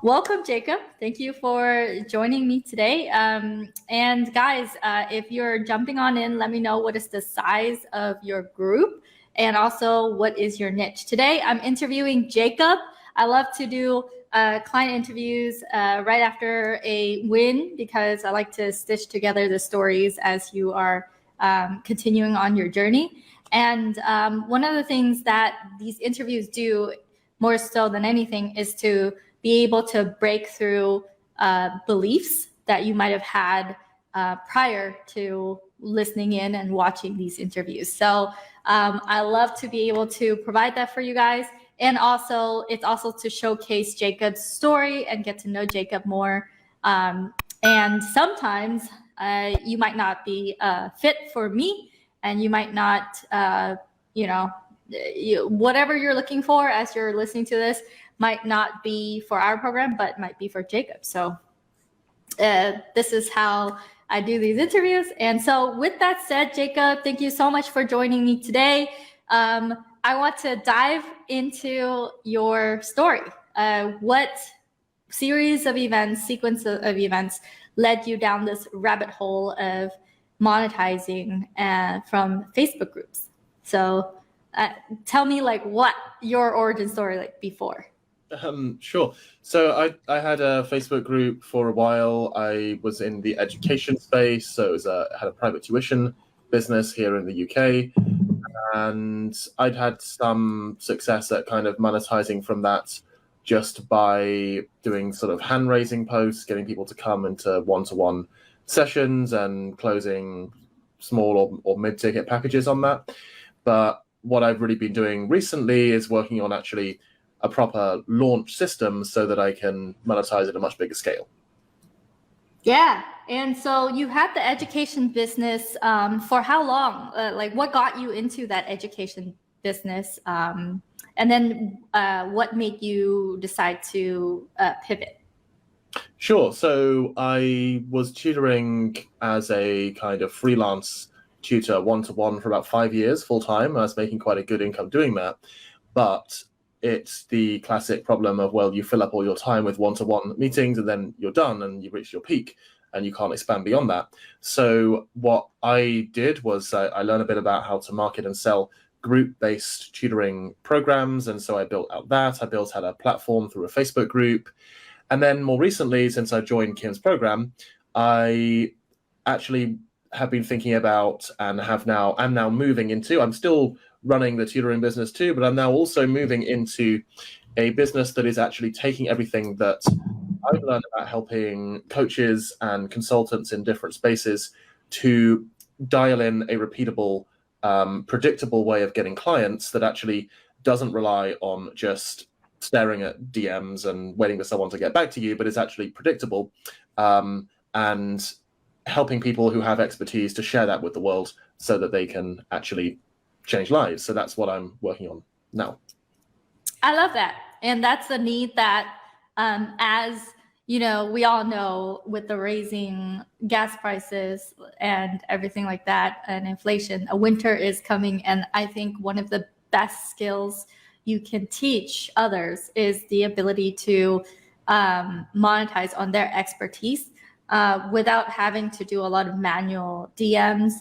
welcome, Jacob. Thank you for joining me today. And guys, if you're jumping on in, let me know what is the size of your group and also what is your niche. Today, I'm interviewing Jacob. I love to do client interviews right after a win because I like to stitch together the stories as you are continuing on your journey. And one of the things that these interviews do more so than anything is to be able to break through beliefs that you might have had prior to listening in and watching these interviews. So I love to be able to provide that for you guys. And also, it's also to showcase Jacob's story and get to know Jacob more. And sometimes you might not be fit for me, and you might not, whatever you're looking for as you're listening to this might not be for our program, but might be for Jacob. So this is how I do these interviews. And so with that said, Jacob, thank you so much for joining me today. I want to dive into your story. What series of events, sequence of events led you down this rabbit hole of monetizing from Facebook groups? So tell me like what your origin story like before. Sure. So I had a Facebook group for a while. I was in the education space, so had a private tuition business here in the UK, and I'd had some success at kind of monetizing from that just by doing sort of hand-raising posts, getting people to come into one-to-one sessions and closing small or mid-ticket packages on that. But what I've really been doing recently is working on actually a proper launch system so that I can monetize at a much bigger scale. Yeah. And so you had the education business for how long? Like what got you into that education business? And then what made you decide to pivot? Sure. So I was tutoring as a kind of freelance tutor one-to-one for about 5 years full-time. I was making quite a good income doing that. But it's the classic problem of, well, you fill up all your time with one-to-one meetings and then you're done and you've reached your peak and you can't expand beyond that. So what I did was I learned a bit about how to market and sell group-based tutoring programs. And so I built out that. I built out a platform through a Facebook group. And then more recently, since I joined Kim's program, I actually have been thinking about and I'm now moving into, I'm still running the tutoring business too, but I'm now also moving into a business that is actually taking everything that I've learned about helping coaches and consultants in different spaces to dial in a repeatable, predictable way of getting clients that actually doesn't rely on just staring at DMs and waiting for someone to get back to you, but is actually predictable, and helping people who have expertise to share that with the world so that they can actually change lives. So that's what I'm working on now. I love that. And that's a need that, as you know, we all know with the raising gas prices and everything like that and inflation, a winter is coming. And I think one of the best skills you can teach others is the ability to monetize on their expertise without having to do a lot of manual DMs,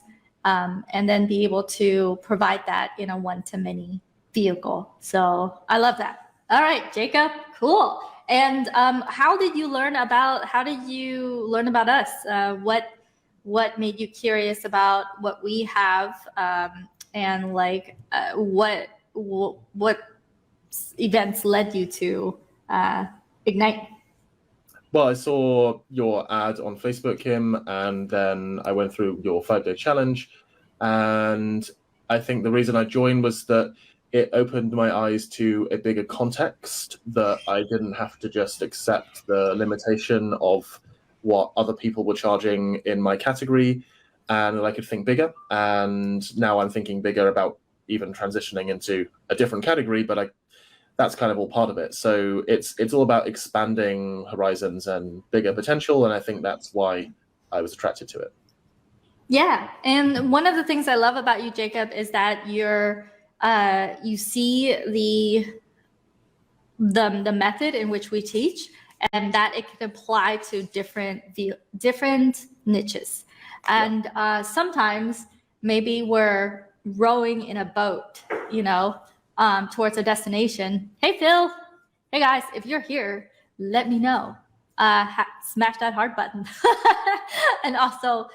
and then be able to provide that in a one-to-many vehicle. So I love that. All right, Jacob, cool. And how did you learn about us? What made you curious about what we have, and like what events led you to Ignite? Well, I saw your ad on Facebook, Kim, and then I went through your 5-day challenge. And I think the reason I joined was that it opened my eyes to a bigger context, that I didn't have to just accept the limitation of what other people were charging in my category, and that I could think bigger. And now I'm thinking bigger about even transitioning into a different category, but that's kind of all part of it. So it's all about expanding horizons and bigger potential, and I think that's why I was attracted to it. Yeah, and one of the things I love about you, Jacob, is that you see the method in which we teach, and that it can apply to different niches. And sometimes maybe we're rowing in a boat, towards a destination. Hey, Phil. Hey, guys, if you're here, let me know. Smash that heart button. And also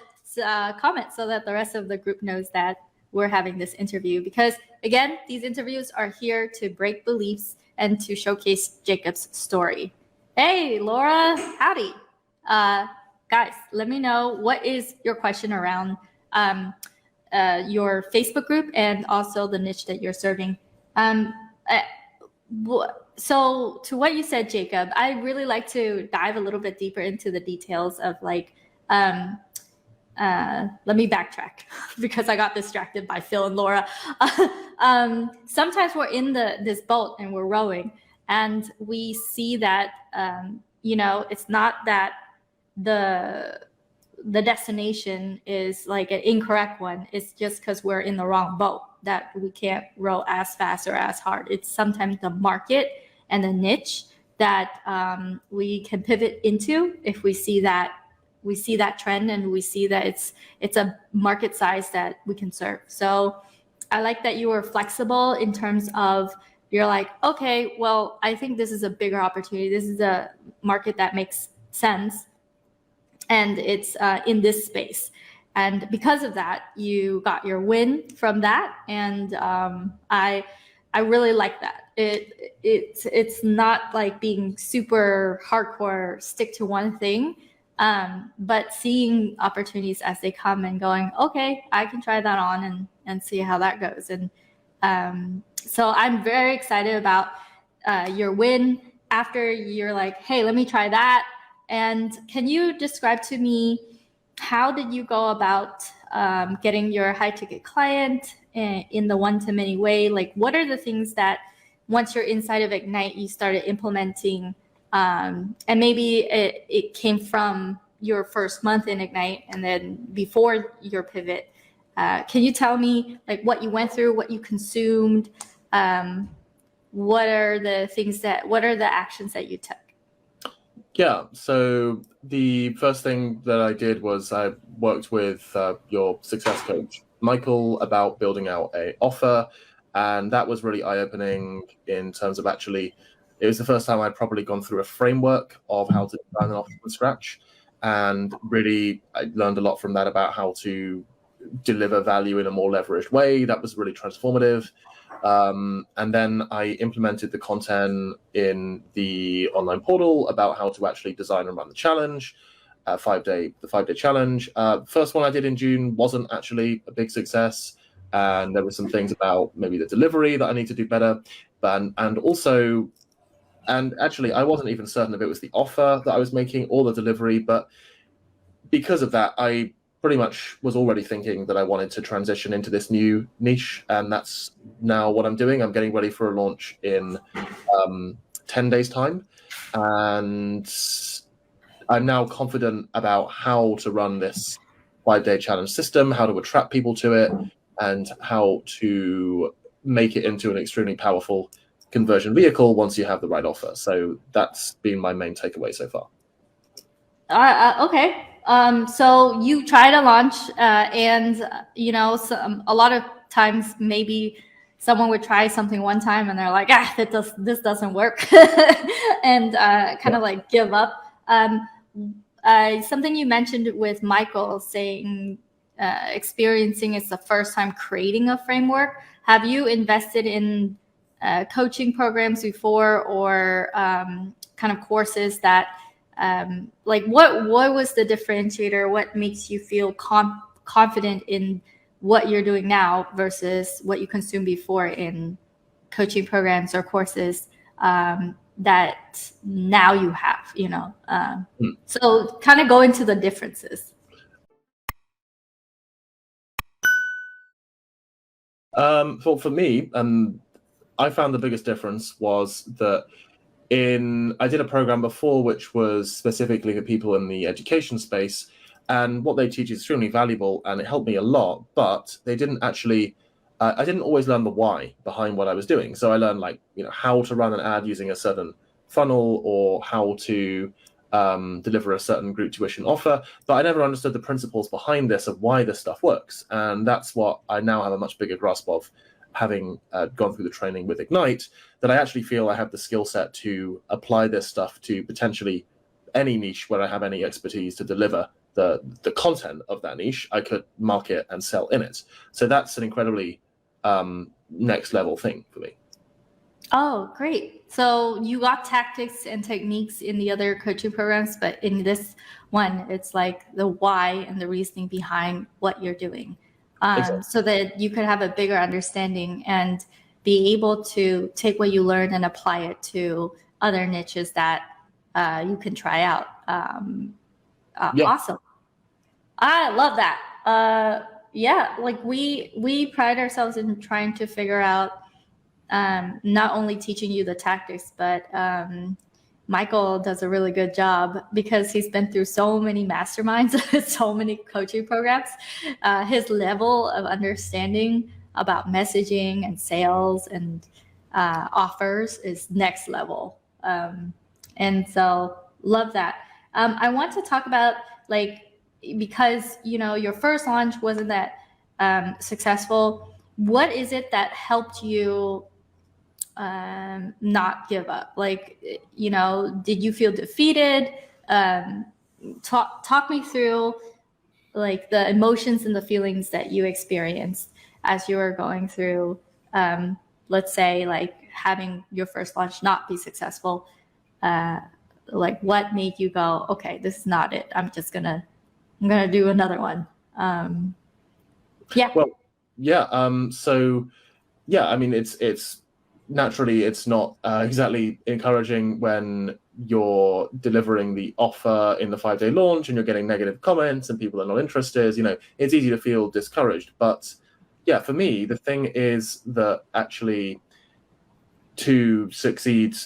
comment so that the rest of the group knows that we're having this interview. Because, again, these interviews are here to break beliefs and to showcase Jacob's story. Hey, Laura. Howdy. Guys, let me know what is your question around your Facebook group and also the niche that you're serving. So to what you said, Jacob, I really like to dive a little bit deeper into the details of let me backtrack because I got distracted by Phil and Laura. Sometimes we're in this boat and we're rowing and we see that, it's not that the destination is like an incorrect one. It's just because we're in the wrong boat that we can't row as fast or as hard. It's sometimes the market and the niche that we can pivot into if we see that trend and we see that it's a market size that we can serve. So I like that you were flexible in terms of you're like, okay, well, I think this is a bigger opportunity. This is a market that makes sense. And it's in this space. And because of that, you got your win from that. And I really like that. It's not like being super hardcore, stick to one thing, but seeing opportunities as they come and going, okay, I can try that on and see how that goes. And so I'm very excited about your win after you're like, hey, let me try that. And can you describe to me how did you go about getting your high ticket client in the one-to-many way? Like, what are the things that once you're inside of Ignite, you started implementing? And maybe it came from your first month in Ignite and then before your pivot. Can you tell me like what you went through, what you consumed? What are the actions that you took? Yeah, so the first thing that I did was I worked with your success coach, Michael, about building out an offer. And that was really eye-opening in terms of actually, it was the first time I'd probably gone through a framework of how to design an offer from scratch. And really, I learned a lot from that about how to deliver value in a more leveraged way. That was really transformative. And then I implemented the content in the online portal about how to actually design and run the challenge, the 5-day challenge. First one I did in June wasn't actually a big success. And there were some things about maybe the delivery that I need to do better. And actually, I wasn't even certain if it was the offer that I was making or the delivery. But because of that, I pretty much was already thinking that I wanted to transition into this new niche, and that's now what I'm doing. I'm getting ready for a launch in 10 days' time, and I'm now confident about how to run this 5-day challenge system, how to attract people to it, and how to make it into an extremely powerful conversion vehicle once you have the right offer. So that's been my main takeaway so far. Okay. So you try to launch, and a lot of times maybe someone would try something one time and they're like, this doesn't work, and kind of like give up. Something you mentioned with Michael saying experiencing it's the first time creating a framework. Have you invested in coaching programs before or kind of courses that like what was the differentiator? What makes you feel confident in what you're doing now versus what you consumed before in coaching programs or courses that now you have, So kind of go into the differences. For me, I found the biggest difference was that I did a program before which was specifically for people in the education space, and what they teach is extremely valuable and it helped me a lot, but they didn't actually I didn't always learn the why behind what I was doing. So I learned how to run an ad using a certain funnel or how to deliver a certain group tuition offer, but I never understood the principles behind this of why this stuff works. And that's what I now have a much bigger grasp of, having gone through the training with Ignite, that I actually feel I have the skill set to apply this stuff to potentially any niche where I have any expertise to deliver the content of that niche. I could market and sell in it. So that's an incredibly next level thing for me. Oh, great. So you got tactics and techniques in the other coaching programs, but in this one, it's like the why and the reasoning behind what you're doing. Exactly. So that you could have a bigger understanding and be able to take what you learn and apply it to other niches that you can try out. Yeah. Awesome. I love that. Yeah, like we pride ourselves in trying to figure out not only teaching you the tactics, but Michael does a really good job because he's been through so many masterminds, so many coaching programs. His level of understanding about messaging and sales and offers is next level. And so love that. I want to talk about, like, because, you know, your first launch wasn't that successful. What is it that helped you not give up? Like, you know, did you feel defeated? Talk me through, like, the emotions and the feelings that you experienced as you were going through, let's say, like, having your first launch not be successful. Like, what made you go, okay, this is not it, I'm gonna do another one? Yeah. Well, yeah. So yeah, I mean, it's naturally, it's not exactly encouraging when you're delivering the offer in the 5-day launch and you're getting negative comments and people are not interested. You know, it's easy to feel discouraged. But yeah, for me, the thing is that actually, to succeed,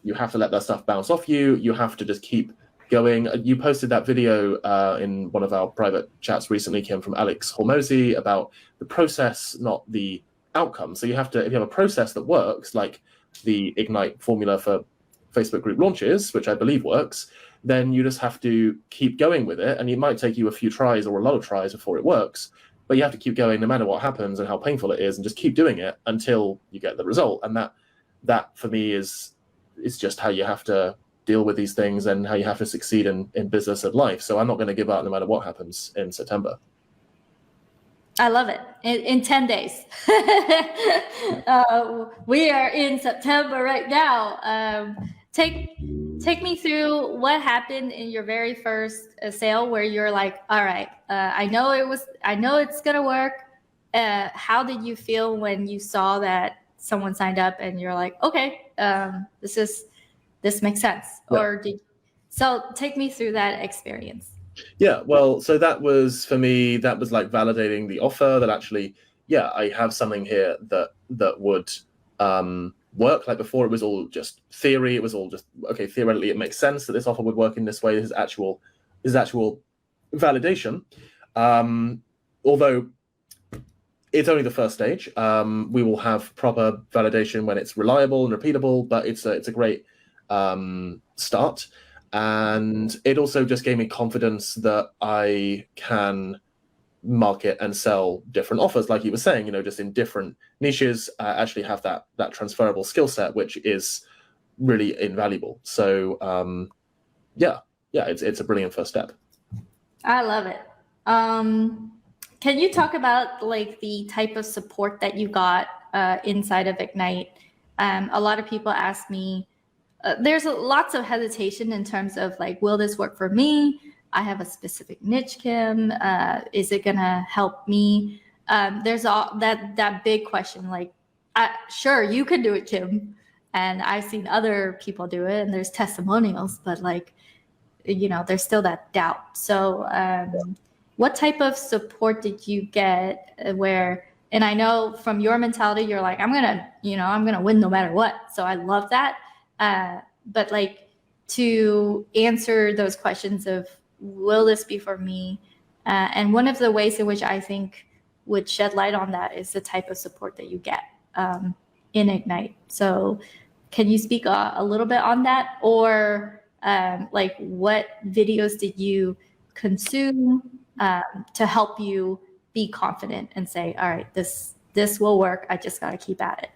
you have to let that stuff bounce off you. You have to just keep going. You posted that video in one of our private chats recently, Kim, from Alex Hormozy, about the process, not the outcome. So you have to, if you have a process that works, like the Ignite formula for Facebook group launches, which I believe works, then you just have to keep going with it. And it might take you a few tries or a lot of tries before it works, but you have to keep going no matter what happens and how painful it is, and just keep doing it until you get the result. And that for me is just how you have to deal with these things and how you have to succeed in business and life. So I'm not going to give up no matter what happens in September. I love it. In 10 days. We are in September right now. Take me through what happened in your very first sale where you're like, all right, I know it's going to work. How did you feel when you saw that someone signed up and you're like, okay, this makes sense? Yeah. Or so take me through that experience. Yeah, well, so that was, for me, that was like validating the offer that actually, yeah, I have something here that would work. Like before, it was all just theory. It was all just, okay, theoretically, it makes sense that this offer would work in this way. This is actual validation. Although it's only the first stage. We will have proper validation when it's reliable and repeatable, but it's a great start. And it also just gave me confidence that I can market and sell different offers, like you were saying, you know, just in different niches, actually have that transferable skill set, which is really invaluable. So yeah, it's a brilliant first step. I love it. Can you talk about, like, the type of support that you got inside of Ignite? A lot of people ask me, there's lots of hesitation in terms of, like, will this work for me? I have a specific niche, Kim. Is it gonna help me? There's all that big question, like, sure, you could do it, Kim. And I've seen other people do it, and there's testimonials, but, like, you know, there's still that doubt. So what type of support did you get where, and I know from your mentality, you're like, I'm gonna win no matter what. So I love that. But, like, to answer those questions of, will this be for me? And one of the ways in which I think would shed light on that is the type of support that you get in Ignite. So can you speak a little bit on that? Or like what videos did you consume to help you be confident and say, all right, this will work. I just got to keep at it.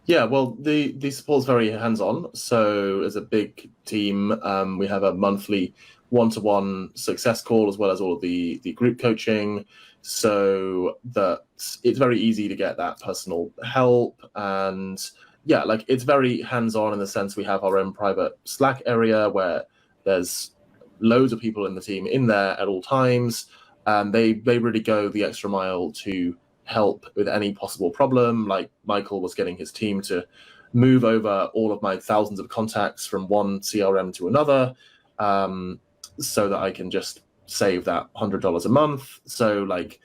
Yeah, well, the support's very hands-on. So as a big team, we have a monthly one-to-one success call as well as all of the group coaching, so that it's very easy to get that personal help. And yeah, like it's very hands-on in the sense we have our own private Slack area where there's loads of people in the team in there at all times, and they really go the extra mile to help with any possible problem. Like Michael was getting his team to move over all of my thousands of contacts from one CRM to another, so that I can just save that $100 a month. So like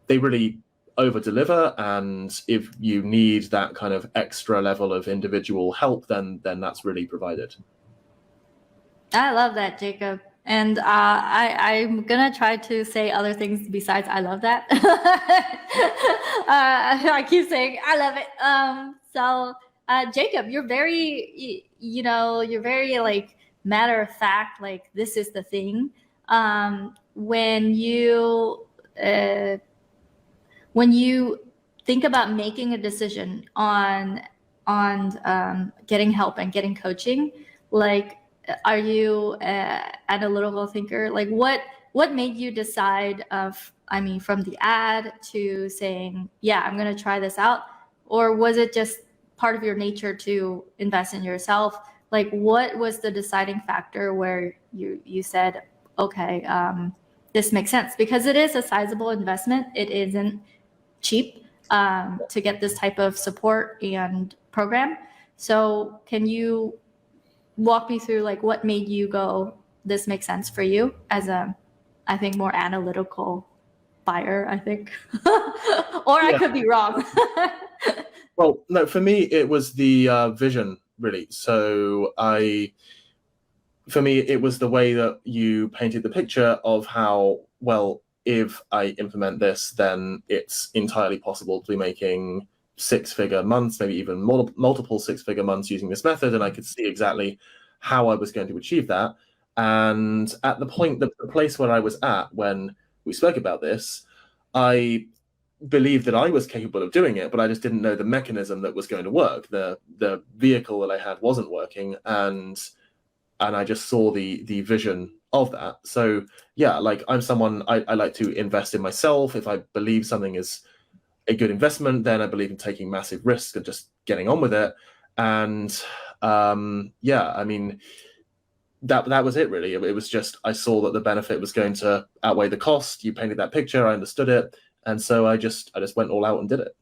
they really over deliver, and if you need that kind of extra level of individual help, then that's really provided. I love that, Jacob. And I'm going to try to say other things besides I love that. I keep saying I love it. So Jacob, you're very, you're very like matter of fact, like this is the thing. When you think about making a decision on getting help and getting coaching, like, are you an analytical thinker? Like what made you decide from the ad to saying, yeah, I'm going to try this out? Or was it just part of your nature to invest in yourself? Like what was the deciding factor where you said, okay, this makes sense? Because it is a sizable investment. It isn't cheap to get this type of support and program. So can you walk me through like what made you go, this makes sense for you as a, I think, more analytical buyer, I think, or yeah. I could be wrong. Well, no, for me, it was the vision really. So for me, it was the way that you painted the picture of how, well, if I implement this, then it's entirely possible to be making six-figure months, maybe even multiple six-figure months using this method, and I could see exactly how I was going to achieve that. And at the point, the place where I was at when we spoke about this, I believed that I was capable of doing it, but I just didn't know the mechanism that was going to work. The vehicle that I had wasn't working, and I just saw the vision of that. So yeah, like I'm someone, I like to invest in myself. If I believe something is a good investment, then I believe in taking massive risks and just getting on with it. And yeah, I mean, that was it really. It was just, I saw that the benefit was going to outweigh the cost. You painted that picture, I understood it, and so I just went all out and did it.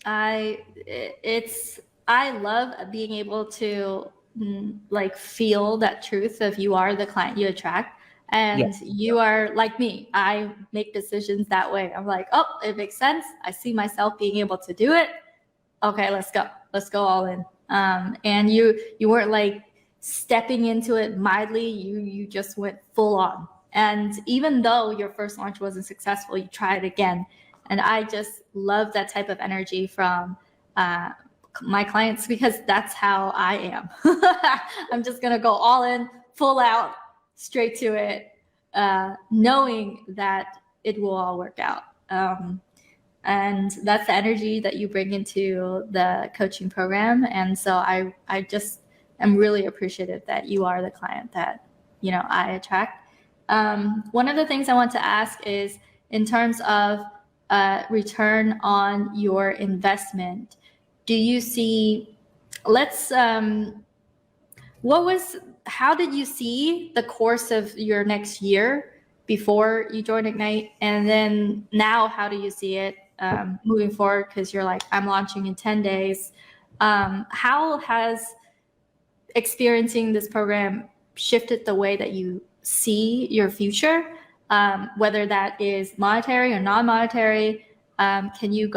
I love being able to like feel that truth of you are the client you attract. And yeah. You are like me. I make decisions that way. I'm like, oh, it makes sense. I see myself being able to do it. Okay, let's go. Let's go all in. And you weren't like stepping into it mildly. You just went full on. And even though your first launch wasn't successful, you tried again. And I just love that type of energy from my clients, because that's how I am. I'm just gonna go all in, full out, straight to it, knowing that it will all work out. And that's the energy that you bring into the coaching program. And so I just am really appreciative that you are the client that, I attract. One of the things I want to ask is, in terms of return on your investment, do you see, how did you see the course of your next year before you joined Ignite? And then now, how do you see it moving forward? Because you're like, I'm launching in 10 days. How has experiencing this program shifted the way that you see your future, whether that is monetary or non-monetary? Can you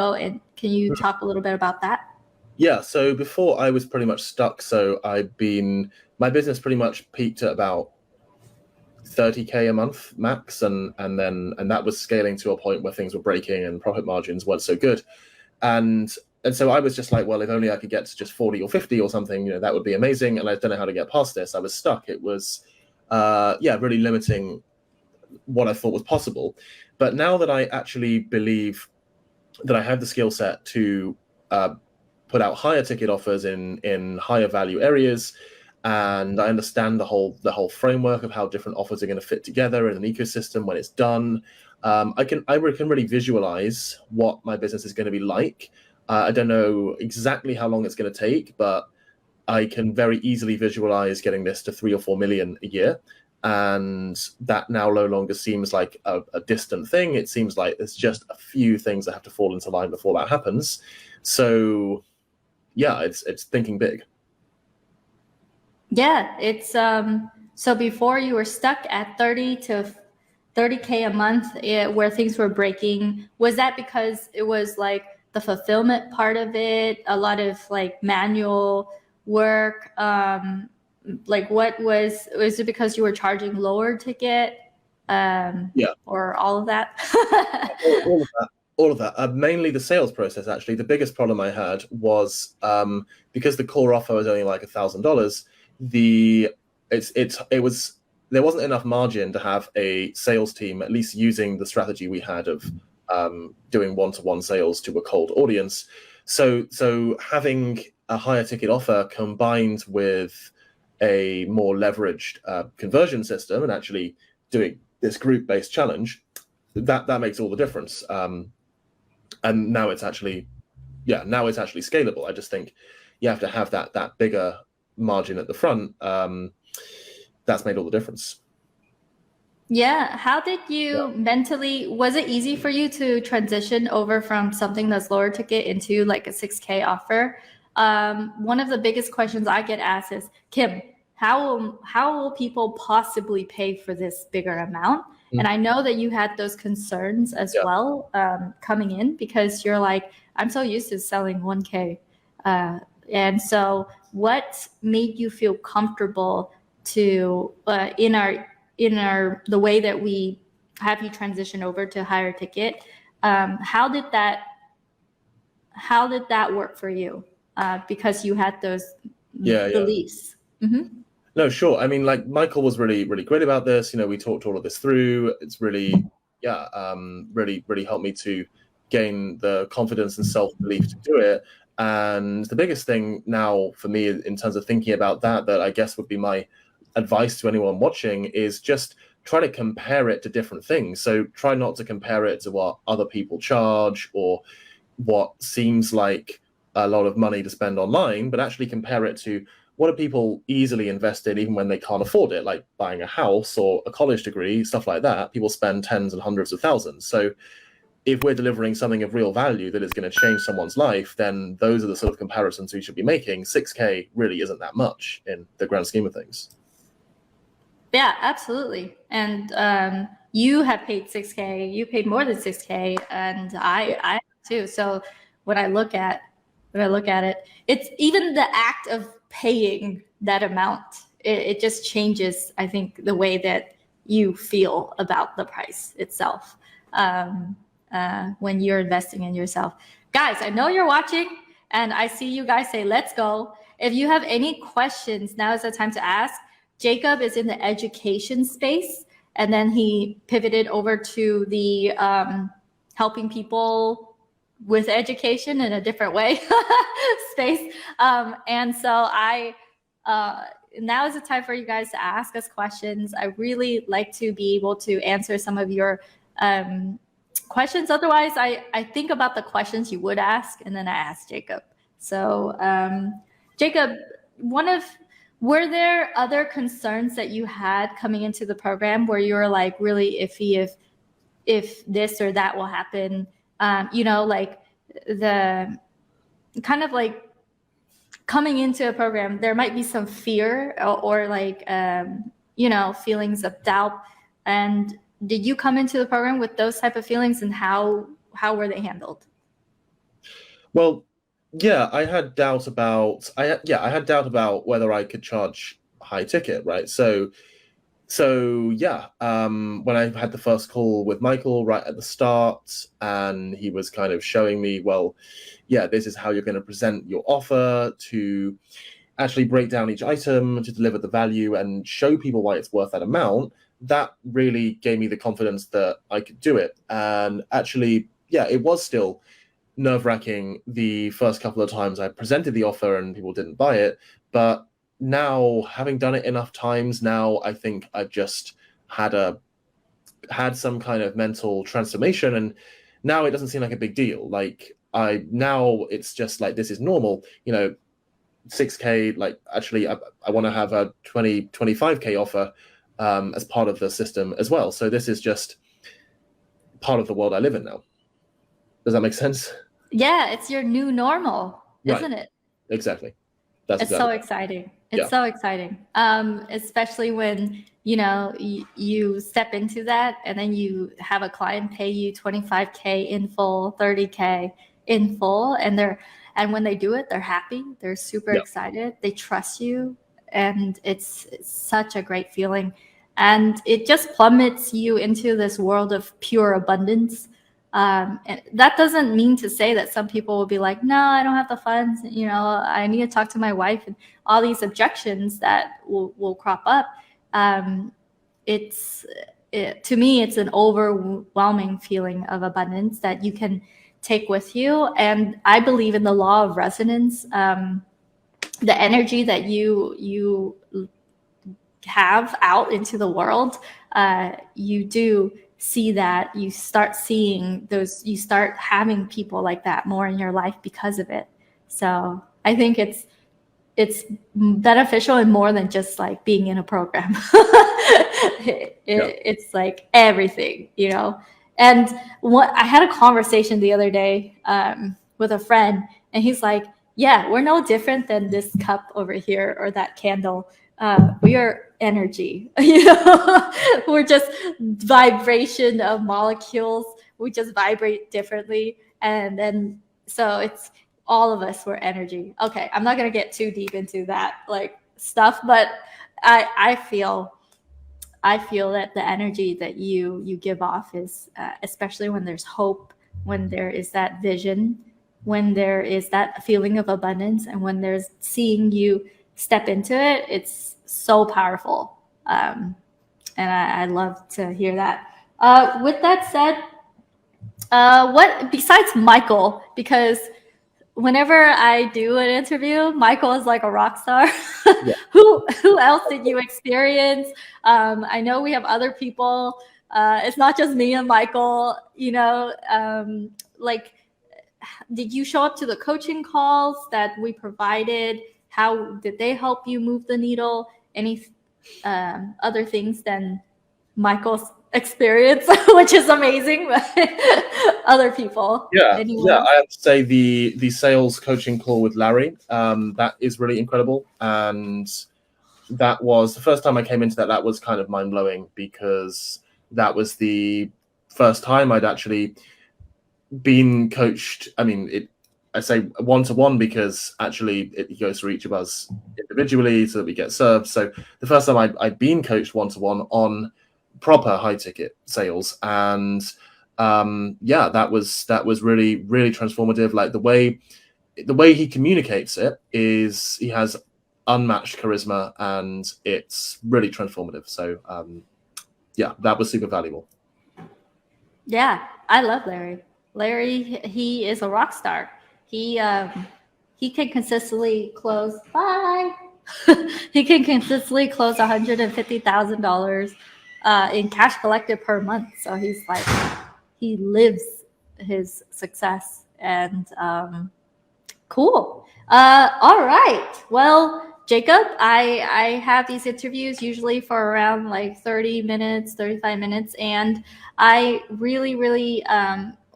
talk a little bit about that? Yeah, so before I was pretty much stuck. So my business pretty much peaked at about 30K a month max, and that was scaling to a point where things were breaking and profit margins weren't so good. And and so I was just like, well, if only I could get to just 40 or 50 or something, that would be amazing. And I don't know how to get past this. I was stuck. It was, really limiting what I thought was possible. But now that I actually believe that I have the skill set to put out higher ticket offers in higher value areas, and I understand the whole framework of how different offers are going to fit together in an ecosystem when it's done. I can really visualize what my business is going to be like. I don't know exactly how long it's going to take, but I can very easily visualize getting this to 3 or 4 million a year. And that now no longer seems like a distant thing. It seems like there's just a few things that have to fall into line before that happens. So yeah, it's thinking big. Yeah, it's so before you were stuck at 30K a month, where things were breaking. Was that because it was like the fulfillment part of it, a lot of like manual work? Like what was it because you were charging lower ticket? Yeah. Or all of that? All of that. Mainly the sales process. Actually, the biggest problem I had was because the core offer was only like $1,000. There wasn't enough margin to have a sales team at least using the strategy we had of doing one-to-one sales to a cold audience. So having a higher ticket offer combined with a more leveraged conversion system and actually doing this group-based challenge, that makes all the difference. And now it's actually scalable. I just think you have to have that bigger margin at the front. That's made all the difference. Yeah. How did you mentally, was it easy for you to transition over from something that's lower ticket into like a 6K offer? One of the biggest questions I get asked is, Kim, how will people possibly pay for this bigger amount? And I know that you had those concerns as well coming in, because you're like, I'm so used to selling 1K. And so what made you feel comfortable to the way that we have you transition over to higher ticket? How did that work for you? Because you had those beliefs. Mm-hmm. No, sure. I mean, like Michael was really, really great about this. We talked all of this through. It's really, really helped me to gain the confidence and self-belief to do it. And the biggest thing now for me in terms of thinking about that I guess would be my advice to anyone watching is just try to compare it to different things. So try not to compare it to what other people charge or what seems like a lot of money to spend online, but actually compare it to what are people easily invested even when they can't afford it, like buying a house or a college degree, stuff like that. People spend tens and hundreds of thousands. So if we're delivering something of real value that is going to change someone's life, then those are the sort of comparisons we should be making. 6K really isn't that much in the grand scheme of things. Yeah, absolutely. And you have paid 6K, you paid more than 6K, and I too. So when I look at it, it's even the act of paying that amount, it just changes, I think, the way that you feel about the price itself when you're investing in yourself. Guys, I know you're watching, and I see you guys say, let's go. If you have any questions, now is the time to ask. Jacob is in the education space, and then he pivoted over to the helping people with education in a different way space. And so now is the time for you guys to ask us questions. I really like to be able to answer some of your questions. Otherwise, I think about the questions you would ask, and then I ask Jacob. So Jacob, were there other concerns that you had coming into the program where you were like really iffy if this or that will happen? Like the kind of like coming into a program, there might be some fear or like, feelings of doubt. And did you come into the program with those type of feelings, and how were they handled? Well, yeah, I had doubt about whether I could charge high ticket, right? So So yeah, when I had the first call with Michael right at the start, and he was kind of showing me, well, yeah, this is how you're going to present your offer to actually break down each item to deliver the value and show people why it's worth that amount. That really gave me the confidence that I could do it. And actually, yeah, it was still nerve-wracking the first couple of times I presented the offer and people didn't buy it. But now, having done it enough times, now I think I've just had some kind of mental transformation, and now it doesn't seem like a big deal. Like now it's just like, this is normal, 6K. Like, actually, I want to have a 25K offer as part of the system as well. So this is just part of the world I live in now. Does that make sense? Yeah, it's your new normal, Right. isn't it? Exactly. That's It's so exciting. It's Yeah. so exciting. Especially when, you step into that and then you have a client pay you 25K in full, 30K in full, and when they do it, they're happy. They're super Yeah. excited. They trust you, and it's such a great feeling. And it just plummets you into this world of pure abundance. And that doesn't mean to say that some people will be like, no, I don't have the funds. I need to talk to my wife, and all these objections that will crop up. To me, it's an overwhelming feeling of abundance that you can take with you. And I believe in the law of resonance. The energy that you have out into the world, you do see that. You start seeing those, you start having people like that more in your life because of it. So I think it's beneficial in more than just like being in a program. It's like everything, And I had a conversation the other day with a friend, and he's like, yeah, we're no different than this cup over here or that candle. We are energy. We're just vibration of molecules. We just vibrate differently. And then, so it's all of us were energy. Okay, I'm not going to get too deep into that like stuff, but I feel that the energy that you give off is, especially when there's hope, when there is that vision, when there is that feeling of abundance, and when there's seeing you step into it, it's so powerful. And I love to hear that. With that said, what besides Michael, because whenever I do an interview, Michael is like a rock star. Yeah. Who else did you experience? I know we have other people. It's not just me and Michael. Like, did you show up to the coaching calls that we provided? How did they help you move the needle? Any other things than Michael's experience, which is amazing? Other people? Anyone? I have to say the sales coaching call with Larry, that is really incredible. And that was the first time I came into that. That was kind of mind blowing, because that was the first time I'd actually been coached. I mean, I say one-to-one because actually it goes through each of us individually so that we get served. So the first time I'd been coached one-to-one on proper high ticket sales, and that was really, really transformative. Like, the way he communicates it is, he has unmatched charisma, and it's really transformative. So that was super valuable. Yeah, I love Larry. Larry, he is a rock star. He can consistently close. Bye. He can consistently close $150,000 in cash collected per month. So he's like, he lives his success. And cool. All right. Well, Jacob, I have these interviews usually for around like 30 minutes, 35 minutes. And I really, really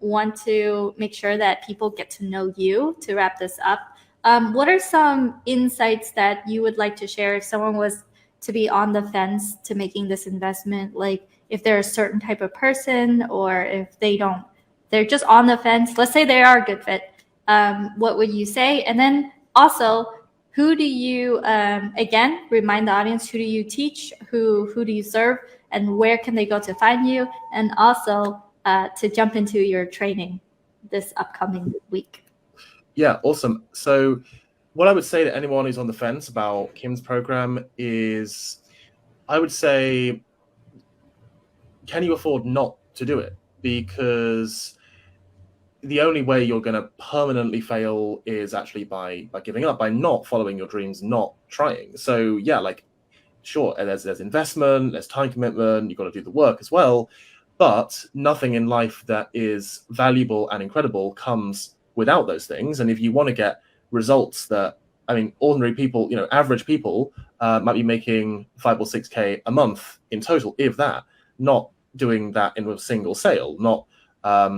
want to make sure that people get to know you. To wrap this up, what are some insights that you would like to share if someone was to be on the fence to making this investment? Like, if they're a certain type of person, or if they're just on the fence. Let's say they are a good fit. What would you say? And then also, who do you, again, remind the audience, who do you teach, who do you serve, and where can they go to find you? And also to jump into your training this upcoming week. Yeah, awesome. So what I would say to anyone who's on the fence about Kim's program is, I would say, can you afford not to do it? Because the only way you're going to permanently fail is actually by giving up, by not following your dreams, not trying. So yeah, like, sure, there's investment, there's time commitment, you've got to do the work as well, but nothing in life that is valuable and incredible comes without those things. And if you want to get results that, I mean, ordinary people, average people might be making 5 or 6K a month in total, if that, not doing that in a single sale, not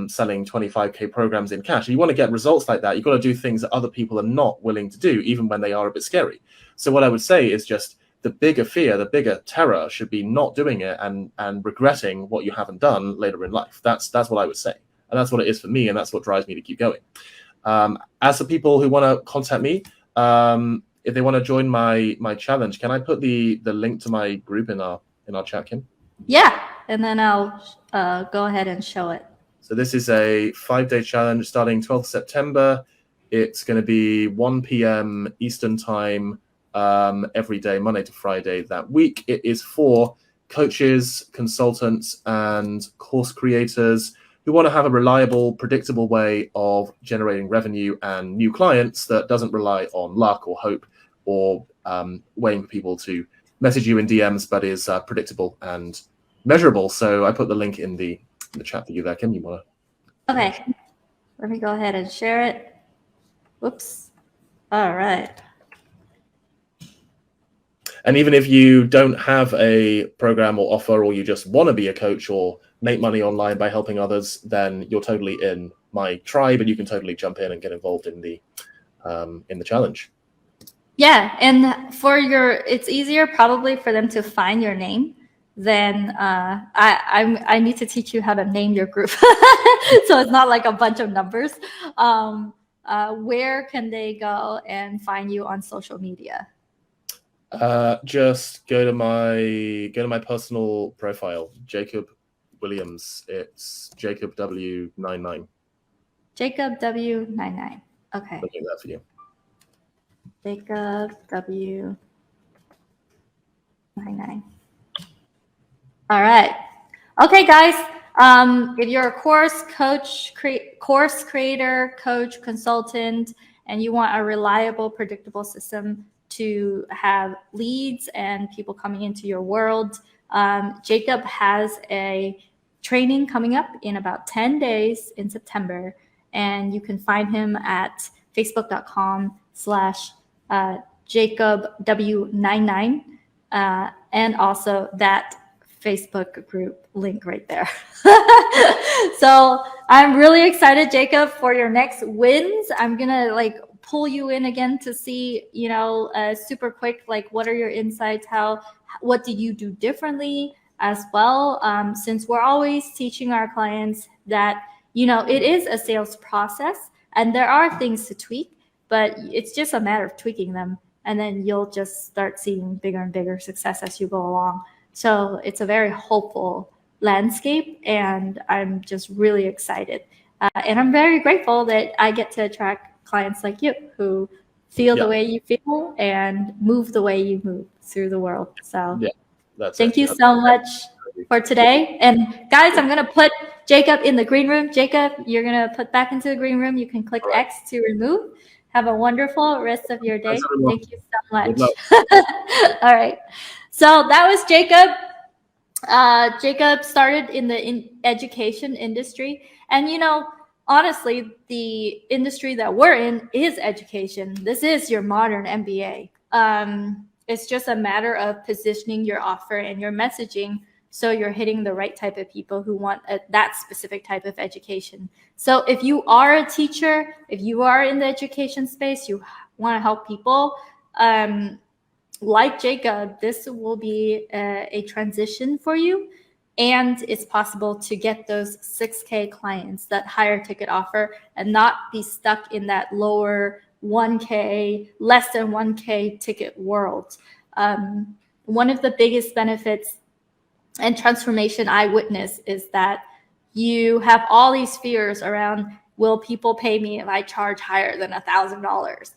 selling 25K programs in cash. And you want to get results like that, you've got to do things that other people are not willing to do, even when they are a bit scary. So what I would say is just the bigger fear, the bigger terror should be not doing it and regretting what you haven't done later in life. That's what I would say. And that's what it is for me. And that's what drives me to keep going. As for people who want to contact me, if they want to join my challenge, can I put the link to my group in our chat, Kim? Yeah. And then I'll go ahead and show it. So this is a 5-day challenge starting 12th September. It's going to be 1 p.m. Eastern time every day, Monday to Friday that week. It is for coaches, consultants, and course creators who want to have a reliable, predictable way of generating revenue and new clients that doesn't rely on luck or hope or waiting for people to message you in DMs, but is predictable and measurable. So I put the link in the chat for you there, Kim. You want to? Okay. Let me go ahead and share it. Whoops. All right. And even if you don't have a program or offer, or you just want to be a coach or make money online by helping others, then you're totally in my tribe, and you can totally jump in and get involved in the challenge. Yeah, and it's easier probably for them to find your name than I need to teach you how to name your group, so it's not like a bunch of numbers. Where can they go and find you on social media? Just go to my personal profile, Jacob Williams. It's Jacob W99. Jacob W99. Okay. I'll do that for you. Jacob W99. All right. Okay, guys. If you're a course creator, coach, consultant, and you want a reliable, predictable system to have leads and people coming into your world, Jacob has a training coming up in about 10 days in September, and you can find him at facebook.com/JacobW99, and also that Facebook group link right there. So I'm really excited, Jacob, for your next wins. I'm gonna pull you in again to see, super quick, what are your insights? What did you do differently as well? Since we're always teaching our clients that, it is a sales process and there are things to tweak, but it's just a matter of tweaking them. And then you'll just start seeing bigger and bigger success as you go along. So it's a very hopeful landscape, and I'm just really excited. And I'm very grateful that I get to attract clients like you who feel the way you feel and move the way you move through the world. So thank you so much for today. And guys, I'm going to put Jacob in the green room. Jacob, you're going to put back into the green room. You can click X to remove. Have a wonderful rest of your day. Thank you so much. All right. So that was Jacob. Jacob started in the education industry. And, honestly, the industry that we're in is education. This is your modern MBA. It's just a matter of positioning your offer and your messaging so you're hitting the right type of people who want that specific type of education. So if you are a teacher, if you are in the education space, you want to help people, like Jacob, this will be a transition for you. And it's possible to get those 6K clients, that higher ticket offer, and not be stuck in that lower 1K, less than 1K ticket world. One of the biggest benefits and transformation I witness is that you have all these fears around, will people pay me if I charge higher than $1,000?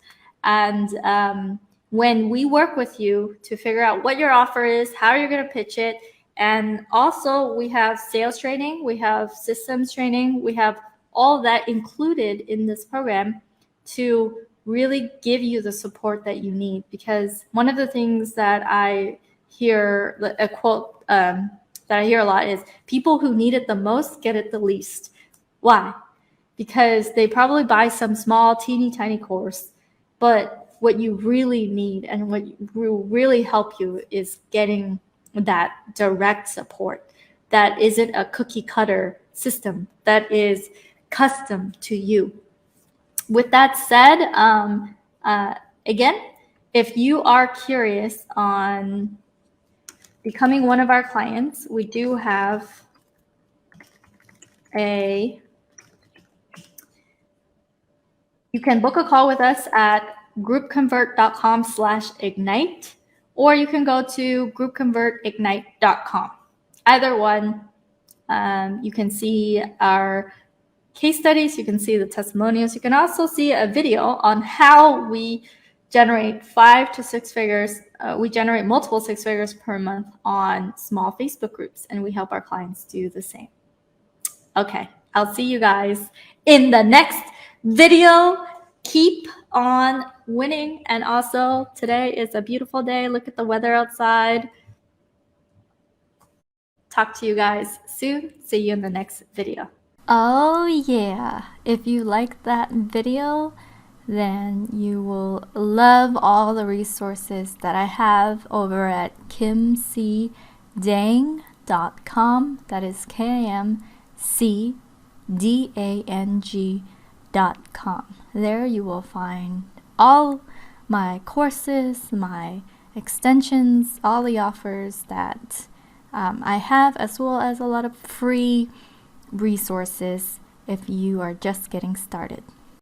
And when we work with you to figure out what your offer is, how you're going to pitch it, and also we have sales training, we have systems training, we have all that included in this program to really give you the support that you need. Because one of the things that I hear, a quote that I hear a lot is, people who need it the most get it the least. Why? Because they probably buy some small, teeny tiny course, but what you really need and what will really help you is getting that direct support that isn't a cookie cutter system, that is custom to you. With that said, again, if you are curious on becoming one of our clients, we do have you can book a call with us at groupconvert.com/ignite, or you can go to groupconvertignite.com. Either one, you can see our case studies, you can see the testimonials, you can also see a video on how we generate 5 to 6 figures. We generate multiple 6 figures per month on small Facebook groups, and we help our clients do the same. Okay, I'll see you guys in the next video. Keep on winning. And also, today is a beautiful day. Look at the weather outside. Talk to you guys soon. See you in the next video. Oh yeah, if you like that video, then you will love all the resources that I have over at kimcdang.com. That is KIMCDANG.com. There you will find all my courses, my extensions, all the offers that I have, as well as a lot of free resources if you are just getting started.